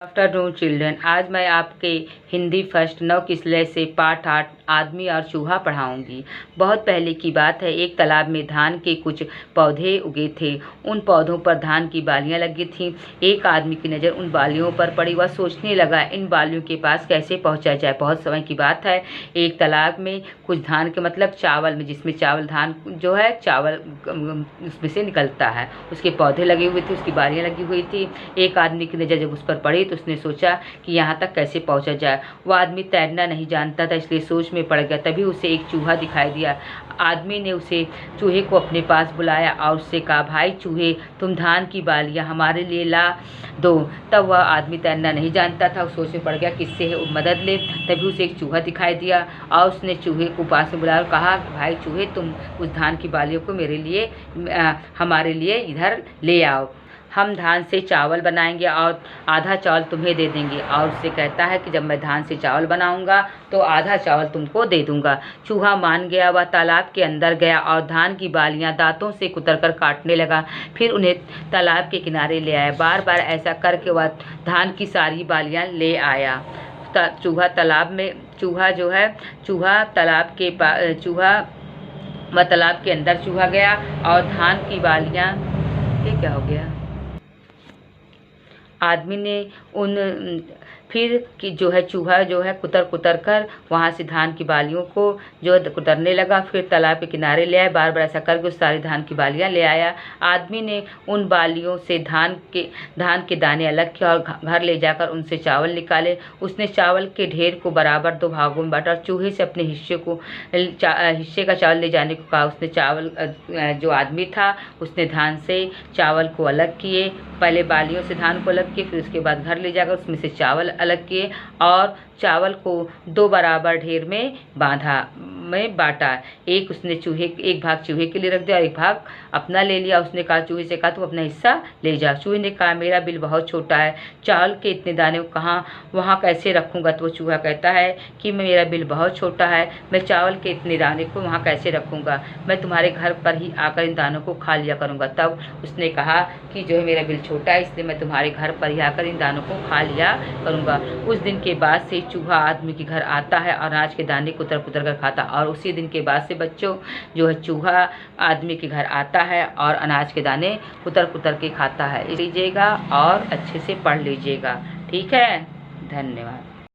Afternoon children, आज मैं आपके हिंदी फर्स्ट 9 किस्ले से पाठ 8 आदमी और चूहा पढ़ाऊंगी। बहुत पहले की बात है, एक तालाब में धान के कुछ पौधे उगे थे। उन पौधों पर धान की बालियां लगी थीं। एक आदमी की नज़र उन बालियों पर पड़ी। वह सोचने लगा, इन बालियों के पास कैसे पहुंचा जाए। बहुत समय की बात है, एक तालाब में कुछ धान के मतलब चावल में, जिसमें चावल धान जो है चावल उसमें से निकलता है, उसके पौधे लगे हुए थे, उसकी बालियाँ लगी हुई थी। एक आदमी की नज़र जब उस पर पड़ी तो उसने सोचा कि यहाँ तक कैसे पहुँचा जाए। वह आदमी तैरना नहीं जानता था, इसलिए सोच में पड़ गया। तभी उसे एक चूहा दिखाई दिया। आदमी ने उसे चूहे को अपने पास बुलाया और उससे कहा, भाई चूहे, तुम धान की बालियाँ हमारे लिए ला दो। तब वह आदमी तैरना नहीं जानता था, उस सोच में पड़ गया किससे मदद ले। तभी उसे एक चूहा दिखाई दिया और उसने चूहे को पास में बुलाया और कहा, भाई चूहे, तुम उस धान की बालियों को मेरे लिए हमारे लिए इधर ले आओ। हम धान से चावल बनाएंगे और आधा चावल तुम्हें दे देंगे। और उससे कहता है कि जब मैं धान से चावल बनाऊंगा तो आधा चावल तुमको दे दूंगा। चूहा मान गया। वह तालाब के अंदर गया और धान की बालियां दांतों से कुतरकर काटने लगा। फिर उन्हें तालाब के किनारे ले आया। बार बार ऐसा करके वह धान की सारी बालियां ले आया। चूहा तालाब के अंदर चूहा गया और धान की बालियां, ये क्या हो गया, आदमी ने फिर कि जो है चूहा जो है कुतर कर वहाँ से धान की बालियों को जो है कुतरने लगा। फिर तालाब के किनारे ले आया। बार बार ऐसा करके उस सारी धान की बालियाँ ले आया। आदमी ने उन बालियों से धान के दाने अलग किए और घर ले जाकर उनसे चावल निकाले। उसने चावल के ढेर को बराबर 2 भागों में बांटा और चूहे से अपने हिस्से का चावल ले जाने को कहा। उसने जो आदमी था उसने धान से चावल को अलग किए। पहले बालियों से धान को अलग किए, फिर उसके बाद घर ले जाकर उसमें से चावल अलग किए और चावल को 2 बराबर ढेर में बांटा। एक भाग चूहे के लिए रख दिया और एक भाग अपना ले लिया। उसने कहा, चूहे से कहा, तू अपना हिस्सा ले जा। चूहे ने कहा, मेरा बिल बहुत छोटा है, चावल के इतने दाने को कहाँ वहाँ कैसे रखूँगा। तो चूहा कहता है कि मेरा बिल बहुत छोटा है, मैं चावल के इतने दाने को वहाँ कैसे रखूँगा, मैं तुम्हारे घर पर ही आकर इन दानों को खा लिया करूँगा। तब उसने कहा कि जो है मेरा बिल छोटा है, इसलिए मैं तुम्हारे घर पर ही आकर इन दानों को खा लिया करूँगा। उस दिन के बाद से चूहा आदमी के घर आता है और अनाज के दाने कुतर कर खाता। और उसी दिन के बाद से बच्चों जो है चूहा आदमी के घर आता है और अनाज के दाने कुतर के खाता है। लीजिएगा और अच्छे से पढ़ लीजिएगा, ठीक है। धन्यवाद।